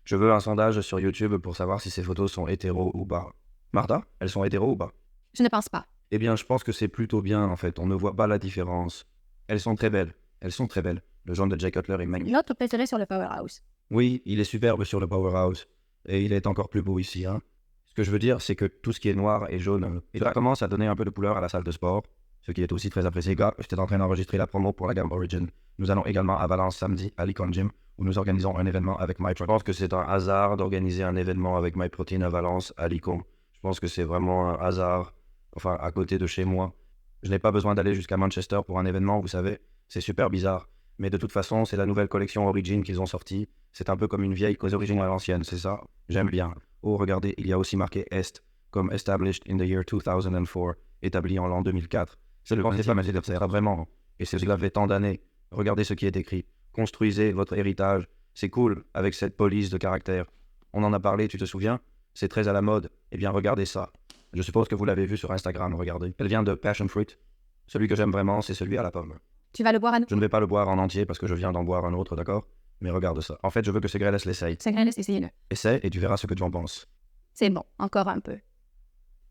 Je veux un sondage sur YouTube pour savoir si ces photos sont hétéros ou pas. Martha, elles sont hétéros ou pas? Je ne pense pas. Eh bien, je pense que c'est plutôt bien, en fait. On ne voit pas la différence. Elles sont très belles. Elles sont très belles. Le jaune de Jay Cutler est magnifique. L'autre préféré sur le Powerhouse. Oui, il est superbe sur le Powerhouse. Et il est encore plus beau ici, hein. Ce que je veux dire, c'est que tout ce qui est noir et jaune, et ça commence à donner un peu de couleur à la salle de sport, ce qui est aussi très apprécié. Gars, j'étais en train d'enregistrer la promo pour la gamme Origin. Nous allons également à Valence samedi à l'Icon Gym, où nous organisons un événement avec MyProtein. Je pense que c'est un hasard d'organiser un événement avec MyProtein à Valence, à l'Icon. Je pense que c'est vraiment un hasard, enfin, à côté de chez moi. Je n'ai pas besoin d'aller jusqu'à Manchester pour un événement, vous savez. C'est super bizarre. Mais de toute façon, c'est la nouvelle collection Origin qu'ils ont sortie. C'est un peu comme une vieille cause Origin à l'ancienne, c'est ça? J'aime bien. Oh, regardez, il y a aussi marqué Est, comme Established in the year 2004, établi en l'an 2004. C'est le principe, mais c'est vraiment. Et c'est cela fait tant d'années. Regardez ce qui est écrit. Construisez votre héritage. C'est cool, avec cette police de caractère. On en a parlé, tu te souviens? C'est très à la mode. Eh bien, regardez ça. Je suppose que vous l'avez vu sur Instagram, regardez. Elle vient de Passion Fruit. Celui que j'aime vraiment, c'est celui à la pomme. Tu vas le boire à nous? Je ne vais pas le boire en entier parce que je viens d'en boire un autre, d'accord? Mais regarde ça. En fait, je veux que Segrelles l'essaye. Segrelles, essayez-le. Essaie et tu verras ce que tu en penses. C'est bon, encore un peu.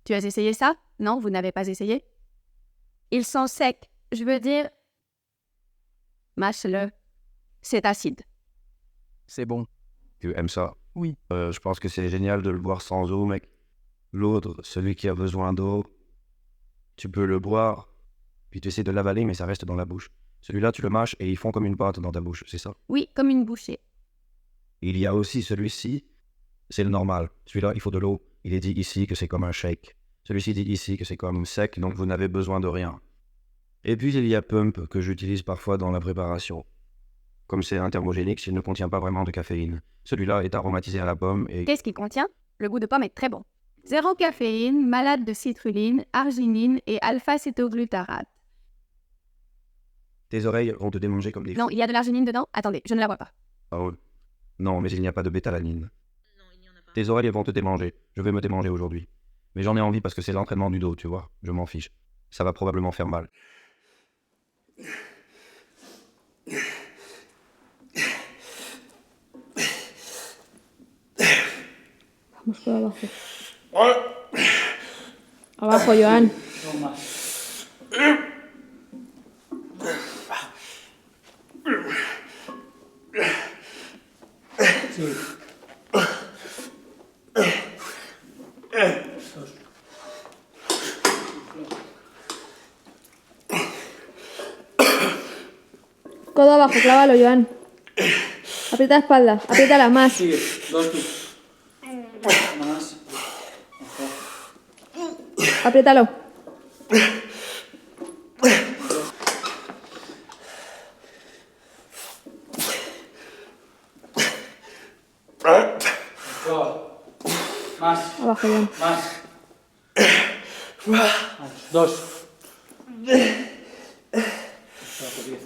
Tu as essayé ça? Non, vous n'avez pas essayé? Ils sont secs. Je veux dire... Mâche-le. C'est acide. C'est bon. Tu aimes ça? Oui. Je pense que c'est génial de le boire sans eau, mec. L'autre, celui qui a besoin d'eau, tu peux le boire, puis tu essaies de l'avaler, mais ça reste dans la bouche. Celui-là, tu le mâches et ils font comme une pâte dans ta bouche, c'est ça? Oui, comme une bouchée. Il y a aussi celui-ci, c'est le normal. Celui-là, il faut de l'eau. Il est dit ici que c'est comme un shake. Celui-ci dit ici que c'est comme sec, donc vous n'avez besoin de rien. Et puis il y a Pump, que j'utilise parfois dans la préparation. Comme c'est un thermogénique, il ne contient pas vraiment de caféine. Celui-là est aromatisé à la pomme et... Qu'est-ce qu'il contient? Le goût de pomme est très bon. Zéro caféine, malade de citrulline, arginine et alpha-cétoglutarate. Tes oreilles vont te démanger comme des... Non, il y a de l'arginine dedans? Attendez, je ne la vois pas. Ah ouais. Non, mais il n'y a pas de bétalanine. Tes oreilles vont te démanger. Je vais me démanger aujourd'hui. Mais j'en ai envie parce que c'est l'entraînement du dos, tu vois. Je m'en fiche. Ça va probablement faire mal. Vamos por abajo. Abajo, Joan. Codo abajo, clávalo, Joan. Aprieta la espalda, apriétala más. Sigue, dos tú. Más. Apriétalo. Clava. Más. Abajo, Joan. Más. Vamos, dos. Abajo, 10.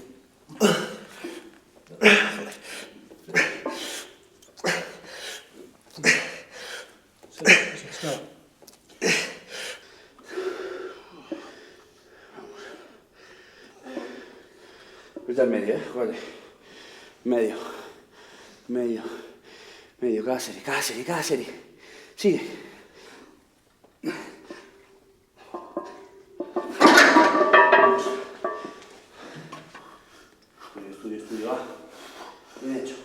Claro. Ahorita al medio, joder. Medio. Medio. Medio. Cada serie, cada serie, cada serie. Sigue. Vamos. Estudio, estudio, va. Bien hecho.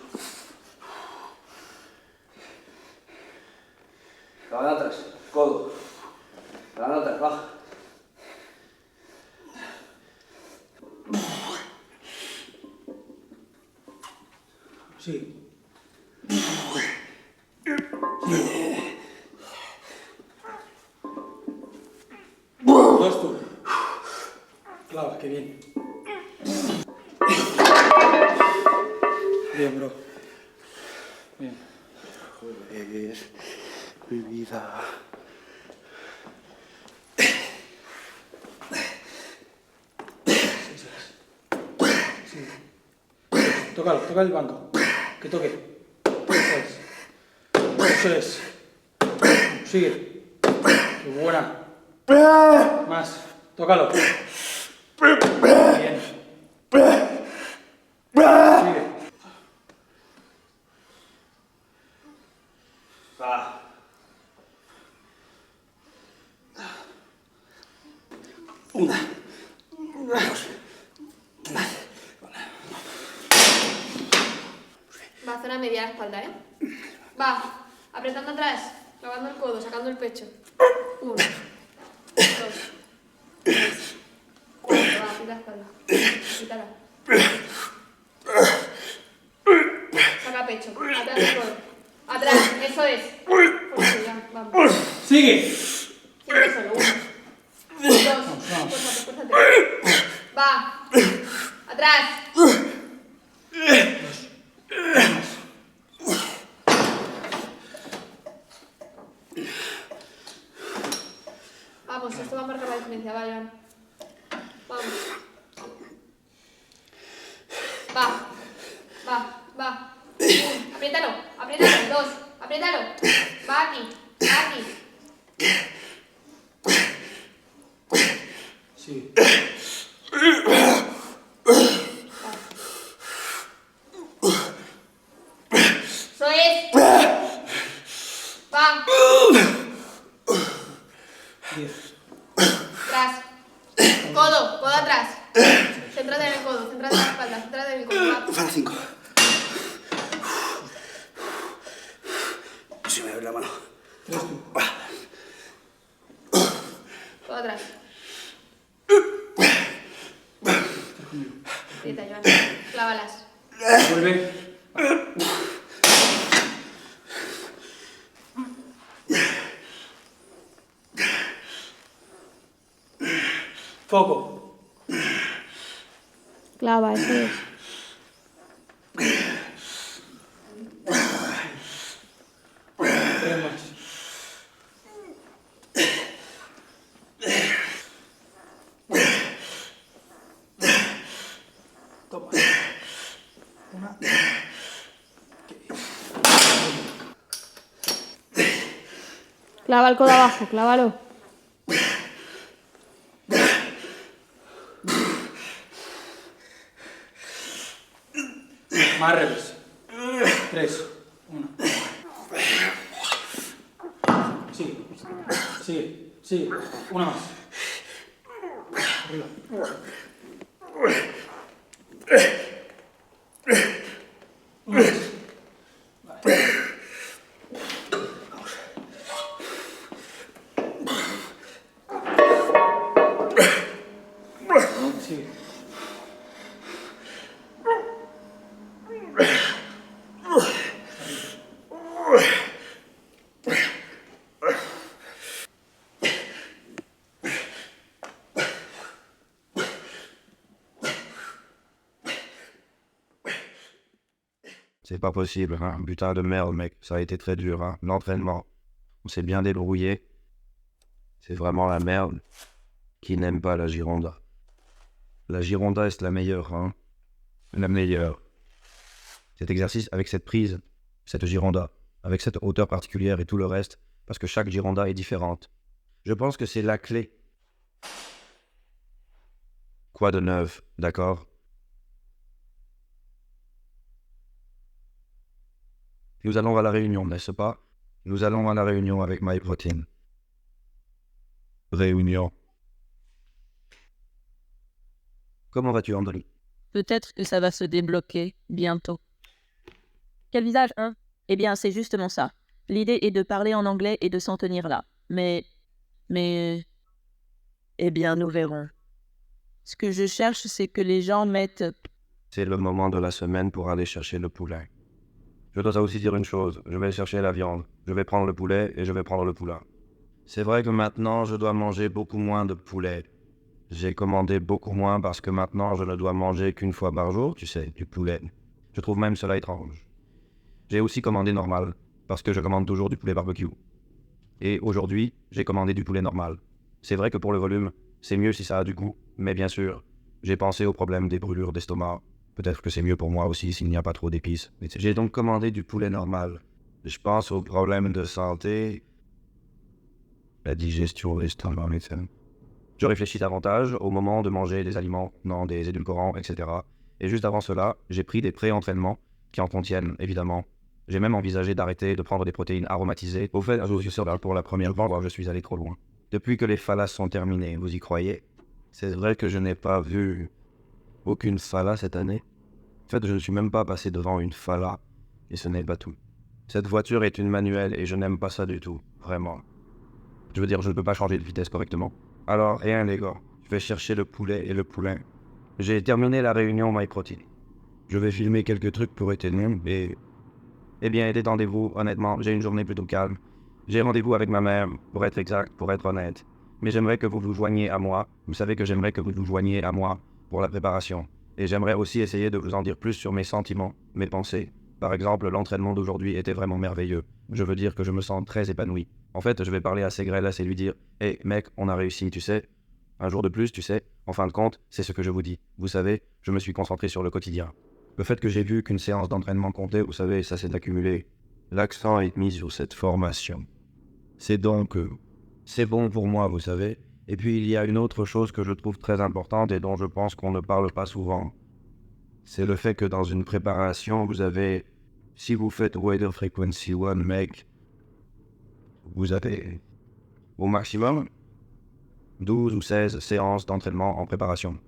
La mano atrás, codo. La mano atrás, baja. Sigue. Dos tú. Clava, qué bien. Bien, bro. Bien. Joder, mi vida. Tócalo, toca el banco. Que toque. Eso es. Eso es. Sigue. Qué buena. Más. Tócalo. Bien. Sigue. Una. Va, zona media la espalda, ¿eh? Va, apretando atrás, clavando el codo, sacando el pecho. 1, 2, 3. Va, aprieta la espalda. Quítala. Saca pecho, atrás el codo. Atrás, eso es. Pues ya, vamos. Sigue. 5 solo, 1, 2, esfuérzate. Va, atrás. Vamos, esto va a marcar la diferencia, vayan. Vamos. Va. Apriétalo. 2, apriétalo. Va aquí. Sigue. Eso es. Va. 10. Atrás. Codo atrás. Céntrate en el codo, céntrate en la espalda, céntrate en el codo. Va. Para 5. Se me abre la mano. 3 tú. Codo atrás. Aprieta, Joan. Clávalas. Vuelve. Foco. Clava, eso es. Tres más. Toma. Una. Clava el codo abajo, clávalo. Más revés. 3. 1. Sigue. Una más. Arriba. Una más. Vale. Sigue. C'est pas possible, hein. Putain de merde, mec. Ça a été très dur, hein. L'entraînement. On s'est bien débrouillé. C'est vraiment la merde. Qui n'aime pas la Gironda? La Gironda est la meilleure, hein. La meilleure. Cet exercice avec cette prise, cette Gironda, avec cette hauteur particulière et tout le reste, parce que chaque Gironda est différente. Je pense que c'est la clé. Quoi de neuf, d'accord? Nous allons à la réunion, n'est-ce pas? Nous allons à la réunion avec MyProtein. Réunion. Comment vas-tu, André? Peut-être que ça va se débloquer bientôt. Quel visage, hein? Eh bien, c'est justement ça. L'idée est de parler en anglais et de s'en tenir là. Mais... Eh bien, nous verrons. Ce que je cherche, c'est que les gens mettent... C'est le moment de la semaine pour aller chercher le poulet. Je dois aussi dire une chose, je vais chercher la viande. Je vais prendre le poulet et je vais prendre le poulain. C'est vrai que maintenant, je dois manger beaucoup moins de poulet. J'ai commandé beaucoup moins parce que maintenant, je ne dois manger qu'une fois par jour, tu sais, du poulet. Je trouve même cela étrange. J'ai aussi commandé normal, parce que je commande toujours du poulet barbecue. Et aujourd'hui, j'ai commandé du poulet normal. C'est vrai que pour le volume, c'est mieux si ça a du goût, mais bien sûr, j'ai pensé au problème des brûlures d'estomac. Peut-être que c'est mieux pour moi aussi s'il n'y a pas trop d'épices. J'ai donc commandé du poulet normal. Je pense aux problèmes de santé, la digestion, l'estomac, etc. Je réfléchis davantage au moment de manger des aliments, non des édulcorants, etc. Et juste avant cela, j'ai pris des pré-entraînements qui en contiennent, évidemment. J'ai même envisagé d'arrêter de prendre des protéines aromatisées. Au fait, pour la première fois, je suis allé trop loin. Depuis que les phalas sont terminées, vous y croyez? C'est vrai que je n'ai pas vu aucune Fala cette année. En fait, je ne suis même pas passé devant une Fala, et ce n'est pas tout. Cette voiture est une manuelle et je n'aime pas ça du tout, vraiment. Je veux dire, je ne peux pas changer de vitesse correctement. Alors, rien les gars, je vais chercher le poulet et le poulain. J'ai terminé la réunion MyProtein. Je vais filmer quelques trucs pour Ethereum et... Eh bien, détendez-vous, honnêtement, j'ai une journée plutôt calme. J'ai rendez-vous avec ma mère, pour être exact, pour être honnête. Mais j'aimerais que vous vous joigniez à moi. Vous savez que j'aimerais que vous vous joigniez à moi pour la préparation. Et j'aimerais aussi essayer de vous en dire plus sur mes sentiments, mes pensées. Par exemple, l'entraînement d'aujourd'hui était vraiment merveilleux. Je veux dire que je me sens très épanoui. En fait, je vais parler à Segrelas et lui dire « Hey, mec, on a réussi, tu sais. Un jour de plus, tu sais. En fin de compte, c'est ce que je vous dis. Vous savez, je me suis concentré sur le quotidien. Le fait que j'ai vu qu'une séance d'entraînement comptait, vous savez, ça s'est accumulé. L'accent est mis sur cette formation. C'est donc... c'est bon pour moi, vous savez. Et puis, il y a une autre chose que je trouve très importante et dont je pense qu'on ne parle pas souvent. C'est le fait que dans une préparation, vous avez... Si vous faites Wader Frequency 1, mec, vous avez au maximum 12 ou 16 séances d'entraînement en préparation.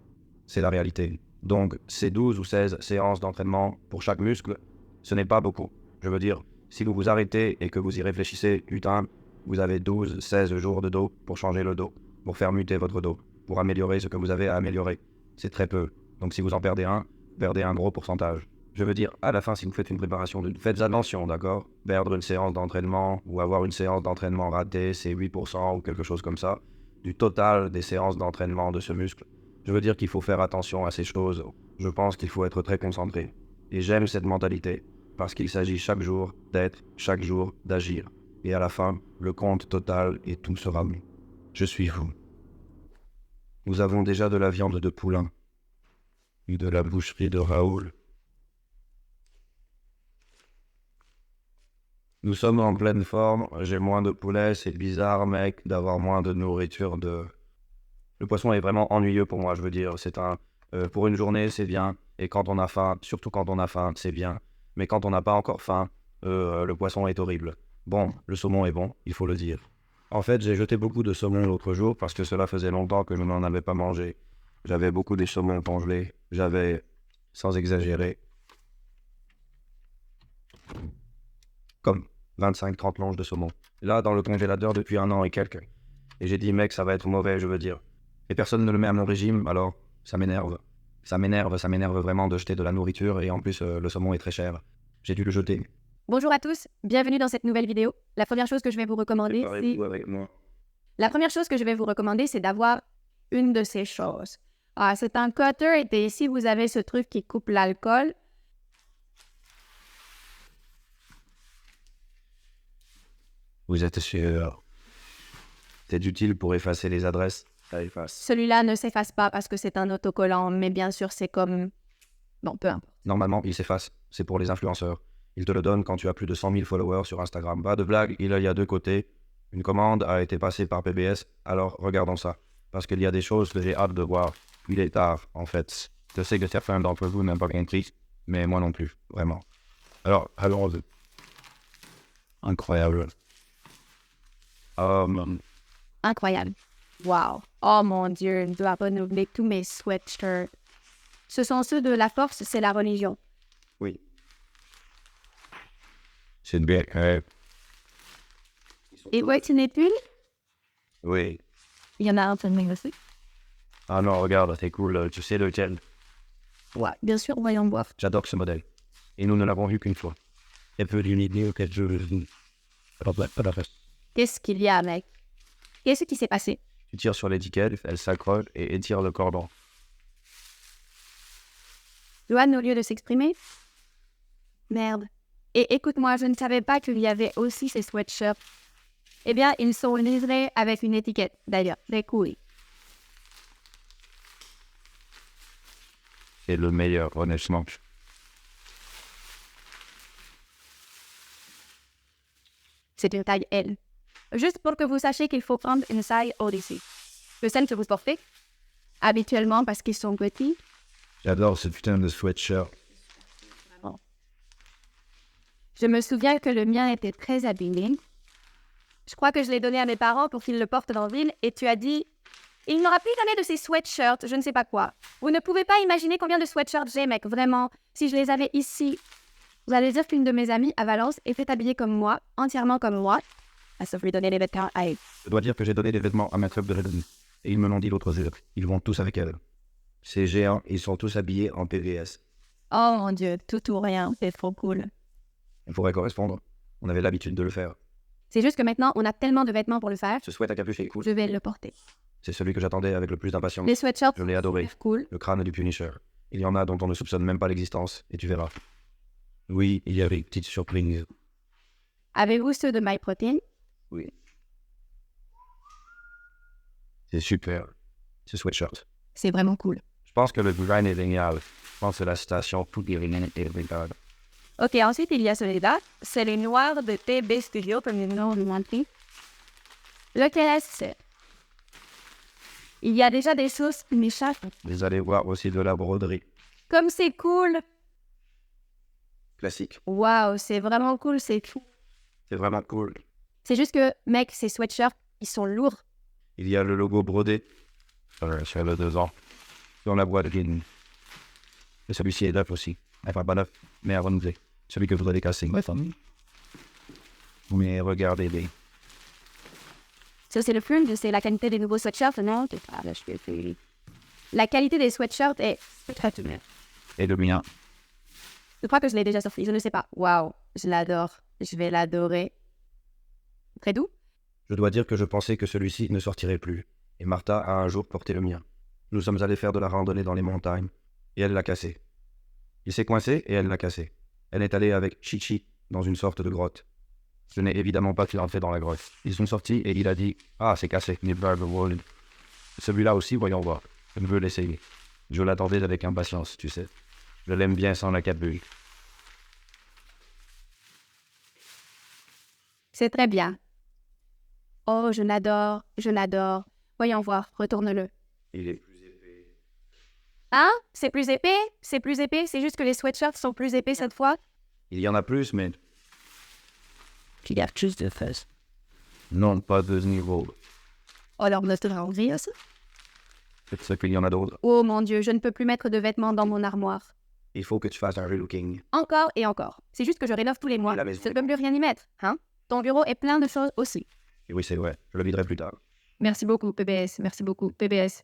C'est la réalité. Donc, ces 12 ou 16 séances d'entraînement pour chaque muscle, ce n'est pas beaucoup. Je veux dire, si vous vous arrêtez et que vous y réfléchissez, putain, vous avez 12, 16 jours de dos pour changer le dos, pour faire muter votre dos, pour améliorer ce que vous avez à améliorer. C'est très peu. Donc si vous en perdez un gros pourcentage. Je veux dire, à la fin, si vous faites une préparation, faites attention, d'accord? Perdre une séance d'entraînement ou avoir une séance d'entraînement ratée, c'est 8% ou quelque chose comme ça, du total des séances d'entraînement de ce muscle. Je veux dire qu'il faut faire attention à ces choses. Je pense qu'il faut être très concentré. Et j'aime cette mentalité, parce qu'il s'agit chaque jour d'être, chaque jour d'agir. Et à la fin, le compte total et tout sera bon. Je suis vous. Nous avons déjà de la viande de poulain, et de la boucherie de Raoul. Nous sommes en pleine forme, j'ai moins de poulet, c'est bizarre mec, d'avoir moins de nourriture de... Le poisson est vraiment ennuyeux pour moi, je veux dire, c'est un... pour une journée, c'est bien, et quand on a faim, surtout quand on a faim, c'est bien. Mais quand on n'a pas encore faim, le poisson est horrible. Bon, le saumon est bon, il faut le dire. En fait, j'ai jeté beaucoup de saumon l'autre jour parce que cela faisait longtemps que je n'en avais pas mangé. J'avais beaucoup des saumons congelés, j'avais, sans exagérer, comme 25-30 longes de saumon. Là, dans le congélateur depuis 1 an et quelques. Et j'ai dit, mec, ça va être mauvais, je veux dire. Et personne ne le met à mon régime, alors ça m'énerve. Ça m'énerve vraiment de jeter de la nourriture et en plus, le saumon est très cher. J'ai dû le jeter. Bonjour à tous, bienvenue dans cette nouvelle vidéo. La première chose que je vais vous recommander, Préparez-vous avec moi. c'est d'avoir une de ces choses. Ah, c'est un cutter et ici vous avez ce truc qui coupe l'alcool. Vous êtes sûr? C'est utile pour effacer les adresses. Ça efface. Celui-là ne s'efface pas parce que c'est un autocollant, mais bien sûr c'est comme... Bon, peu importe. Normalement, il s'efface. C'est pour les influenceurs. Ils te le donnent quand tu as plus de 100 000 followers sur Instagram. Pas de blague, il y a 2 côtés. Une commande a été passée par PBS, alors regardons ça. Parce qu'il y a des choses que j'ai hâte de voir. Il est tard, en fait. Je sais que certains d'entre vous n'ont pas compris, mais moi non plus, vraiment. Alors, allons-y. Incroyable. Incroyable. Wow. Oh mon Dieu, je dois renouveler tous mes sweatshirts. Ce sont ceux de la force, c'est la religion. Oui. C'est bien. Et ouais, tu n'es plus? Oui. Il y en a un peu de aussi. Ah non, regarde, c'est cool. Tu sais lequel? Ouais, bien sûr, voyons voir. J'adore ce modèle. Et nous ne l'avons vu qu'une fois. Elle peut d'une idée auquel je veux. Qu'est-ce qu'il y a, mec? Qu'est-ce qui s'est passé? Tu tires sur l'étiquette, elle s'accroche et étire le cordon. Johan, au lieu de s'exprimer? Merde. Et écoute-moi, je ne savais pas qu'il y avait aussi ces sweatshirts. Eh bien, ils sont livrés avec une étiquette, d'ailleurs. Très cool. C'est le meilleur, honnêtement. C'est une taille L. Juste pour que vous sachiez qu'il faut prendre une taille au-dessus. Que celle que vous portez, habituellement parce qu'ils sont petits. J'adore ce putain de sweatshirt. Je me souviens que le mien était très abîmé. Je crois que je l'ai donné à mes parents pour qu'ils le portent dans la ville et tu as dit Il n'aura plus jamais de ces sweatshirts, je ne sais pas quoi. Vous ne pouvez pas imaginer combien de sweatshirts j'ai, mec, vraiment. Si je les avais ici, vous allez dire qu'une de mes amies à Valence était habillée comme moi, entièrement comme moi. À sauf lui donner les vêtements à elle. Je dois dire que j'ai donné des vêtements à ma club de Redden. Et ils me l'ont dit l'autre jour. Ils vont tous avec elle. C'est géant, ils sont tous habillés en PVS. Oh mon Dieu, tout ou rien, c'est trop cool. Il pourrait correspondre. On avait l'habitude de le faire. C'est juste que maintenant, on a tellement de vêtements pour le faire, Ce sweat à capuche est cool. je vais le porter. C'est celui que j'attendais avec le plus d'impatience. Les sweatshirts, Je l'ai adoré. super cool. Le crâne du Punisher. Il y en a dont on ne soupçonne même pas l'existence, et tu verras. Oui, il y avait une petite surprise. Avez-vous ceux de MyProtein? Oui. C'est super. Ce sweatshirt. C'est vraiment cool. Je pense que le design est génial. Je pense que la citation tout est génial. Ok, ensuite, il y a celui-là. C'est les noirs de TB Studio, comme le nom nous l'indique. Lequel est-ce? Il y a déjà des choses qui m'échappent. Vous allez voir aussi de la broderie. Comme c'est cool! Classique. Waouh, c'est vraiment cool, c'est fou. C'est vraiment cool. C'est juste que, mec, ces sweatshirts, ils sont lourds. Il y a le logo brodé sur le devant, sur la boîte de Guinness. Et celui-ci est neuf aussi. Enfin, pas neuf, mais à renouveler. Celui que vous avez cassé. Mais regardez les. Ça, c'est le fun, c'est la qualité des nouveaux sweatshirts, non? La qualité des sweatshirts est spectaculaire. Et le mien. Je crois que je l'ai déjà sorti, je ne sais pas. Waouh, je l'adore. Je vais l'adorer. Très doux? Je dois dire que je pensais que celui-ci ne sortirait plus. Et Martha a un jour porté le mien. Nous sommes allés faire de la randonnée dans les montagnes. Et elle l'a cassé. Il s'est coincé et elle l'a cassé. Elle est allée avec Chichi dans une sorte de grotte. Je n'ai évidemment pas pu rentrer dans la grotte. Ils sont sortis et il a dit « Ah, c'est cassé, never world. » Celui-là aussi, voyons voir. Je veux l'essayer. Je l'attendais avec impatience, tu sais. Je l'aime bien sans la capuche. C'est très bien. Oh, je l'adore, je l'adore. Voyons voir, retourne-le. Il est plus épais. Hein? C'est plus épais? C'est plus épais? C'est juste que les sweatshirts sont plus épais cette fois? Il y en a plus, mais Il y a plus de fesses. non, pas de ce niveau. Oh, alors, ne te rends rien, ça? C'est ce qu'il y en a d'autres. Oh mon Dieu, je ne peux plus mettre de vêtements dans mon armoire. Il faut que tu fasses un relooking. Encore et encore. C'est juste que je rénove tous les mois. Et la maison. Je ne peux plus rien y mettre, hein? Ton bureau est plein de choses aussi. Et oui, c'est vrai. Je le viderai plus tard. Merci beaucoup, PBS. Merci beaucoup, PBS.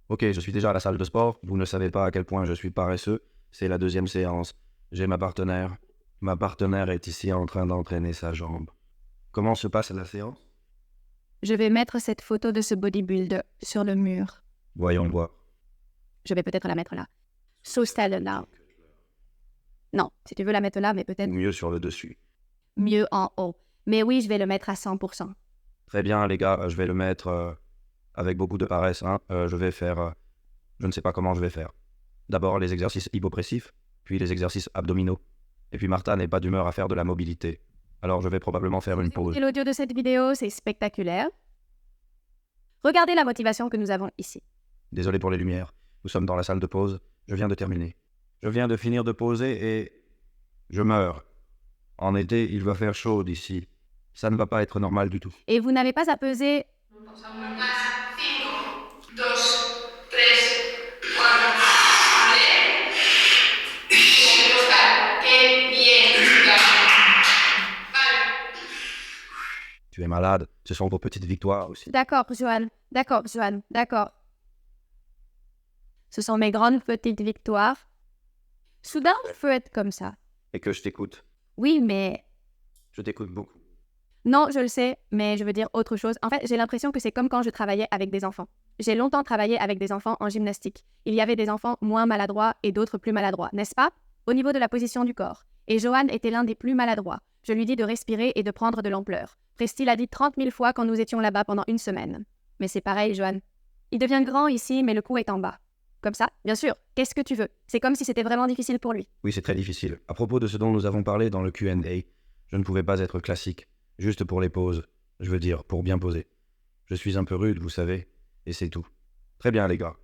Ok, je suis déjà à la salle de sport. Vous ne savez pas à quel point je suis paresseux. C'est la deuxième séance. J'ai ma partenaire. Ma partenaire est ici en train d'entraîner sa jambe. Comment se passe la séance? Je vais mettre cette photo de ce bodybuilder sur le mur. Voyons voir. Je vais peut-être la mettre là. So stand now. Non, si tu veux la mettre là, mais peut-être Mieux sur le dessus. mieux en haut. Mais oui, je vais le mettre à 100%. Très bien, les gars. Je vais le mettre avec beaucoup de paresse. Hein. Je vais faire... je ne sais pas comment je vais faire. D'abord les exercices hypopressifs, puis les exercices abdominaux. Et puis Martha n'est pas d'humeur à faire de la mobilité. Alors je vais probablement faire une pause. Et l'audio de cette vidéo, c'est spectaculaire. Regardez la motivation que nous avons ici. Désolé pour les lumières. Nous sommes dans la salle de pause. Je viens de terminer. Je viens de finir de poser et... je meurs. En été, il va faire chaud d'ici. Ça ne va pas être normal du tout. Et vous n'avez pas à peser... Tu es malade. Ce sont vos petites victoires aussi. D'accord, Joanne. D'accord, Joanne. D'accord. Ce sont mes grandes petites victoires. Soudain, il faut être comme ça. Et que je t'écoute. Oui, mais... Je t'écoute beaucoup. Non, je le sais, mais je veux dire autre chose. En fait, j'ai l'impression que c'est comme quand je travaillais avec des enfants. J'ai longtemps travaillé avec des enfants en gymnastique. Il y avait des enfants moins maladroits et d'autres plus maladroits, n'est-ce pas? Au niveau de la position du corps. Et Johan était l'un des plus maladroits. Je lui dis de respirer et de prendre de l'ampleur. Presti l'a dit 30 000 fois quand nous étions là-bas pendant une semaine. Mais c'est pareil, Johan. Il devient grand ici, mais le cou est en bas. Comme ça, bien sûr. Qu'est-ce que tu veux? C'est comme si c'était vraiment difficile pour lui. Oui, c'est très difficile. À propos de ce dont nous avons parlé dans le Q&A, je ne pouvais pas être classique. Juste pour les pauses. Je veux dire, pour bien poser. Je suis un peu rude, vous savez. Et c'est tout. Très bien, les gars.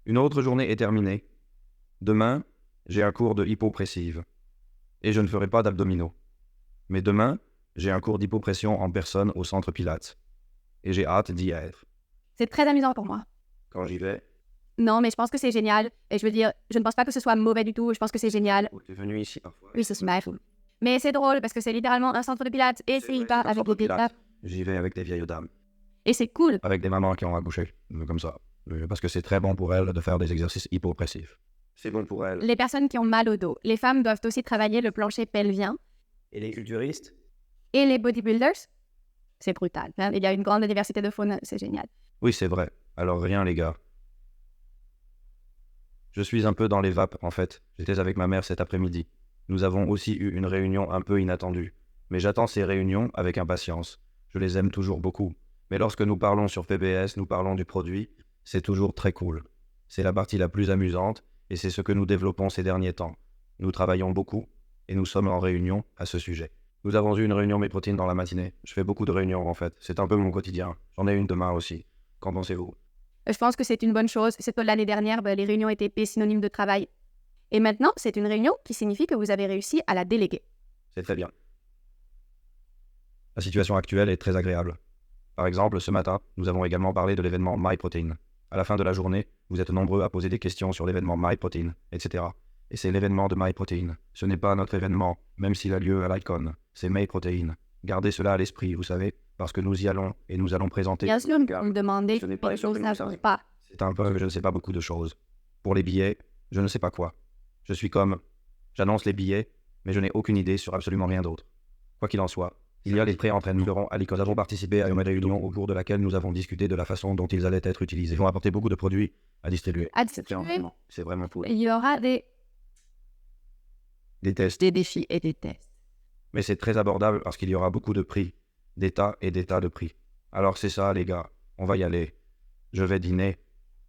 Une autre journée est terminée. Demain, j'ai un cours de hypopressive. Et je ne ferai pas d'abdominaux. Mais demain, j'ai un cours d'hypopression en personne au centre Pilates. Et j'ai hâte d'y être. C'est très amusant pour moi. Quand j'y vais, Non, mais je pense que c'est génial. Et je veux dire, je ne pense pas que ce soit mauvais du tout. Je pense que c'est génial. tu es venu ici parfois. Oui, c'est super. Mais c'est drôle parce que c'est littéralement un centre de pilates et c'est vrai, hyper c'est un avec centre des de pilates. J'y vais avec des vieilles dames, Et c'est cool. avec des mamans qui ont accouché, comme ça. Parce que c'est très bon pour elles de faire des exercices hypopressifs. C'est bon pour elles. Les personnes qui ont mal au dos, les femmes doivent aussi travailler le plancher pelvien. Et les culturistes? Et les bodybuilders, c'est brutal. Hein. Il y a une grande diversité de faune, c'est génial. Oui, c'est vrai. Alors rien, les gars. Je suis un peu dans les vapes, en fait. J'étais avec ma mère cet après-midi. Nous avons aussi eu une réunion un peu inattendue. Mais j'attends ces réunions avec impatience. Je les aime toujours beaucoup. Mais lorsque nous parlons sur PBS, nous parlons du produit, c'est toujours très cool. C'est la partie la plus amusante, et c'est ce que nous développons ces derniers temps. Nous travaillons beaucoup, et nous sommes en réunion à ce sujet. Nous avons eu une réunion MyProtein dans la matinée. Je fais beaucoup de réunions, en fait. C'est un peu mon quotidien. J'en ai une demain aussi. Qu'en pensez-vous? Je pense que c'est une bonne chose. C'est que l'année dernière, les réunions étaient synonymes de travail. Et maintenant, c'est une réunion qui signifie que vous avez réussi à la déléguer. C'est très bien. La situation actuelle est très agréable. Par exemple, ce matin, nous avons également parlé de l'événement MyProtein. À la fin de la journée, vous êtes nombreux à poser des questions sur l'événement MyProtein, etc. Et c'est l'événement de MyProtein. Ce n'est pas notre événement, même s'il a lieu à l'Icon. C'est MyProtein. Gardez cela à l'esprit, vous savez, parce que nous y allons et nous allons présenter... Bien sûr, vous me demandez Ce n'est pas des choses, ça exactement ne ça. pas. C'est un peu que je ne sais pas beaucoup de choses. Pour les billets, je ne sais pas quoi. Je suis comme... J'annonce les billets, mais je n'ai aucune idée sur absolument rien d'autre. Quoi qu'il en soit, il y a les pré-entraînements à l'Icon. Nous avons participé à une réunion au cours de laquelle nous avons discuté de la façon dont ils allaient être utilisés. Ils vont apporter beaucoup de produits à distribuer. À Ces distribuer. pré-entraînements, c'est vraiment cool. Il y aura des Des tests. défis et des tests. Mais c'est très abordable parce qu'il y aura beaucoup de prix. Des tas et des tas de prix. Alors c'est ça, les gars. On va y aller. Je vais dîner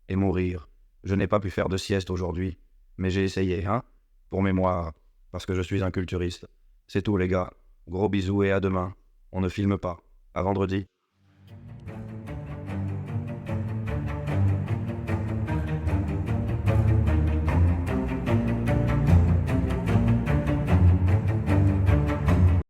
et mourir. Je n'ai pas pu faire de sieste aujourd'hui. Mais j'ai essayé, hein? Pour mémoire. Parce que je suis un culturiste. C'est tout, les gars. Gros bisous et à demain. On ne filme pas. À vendredi.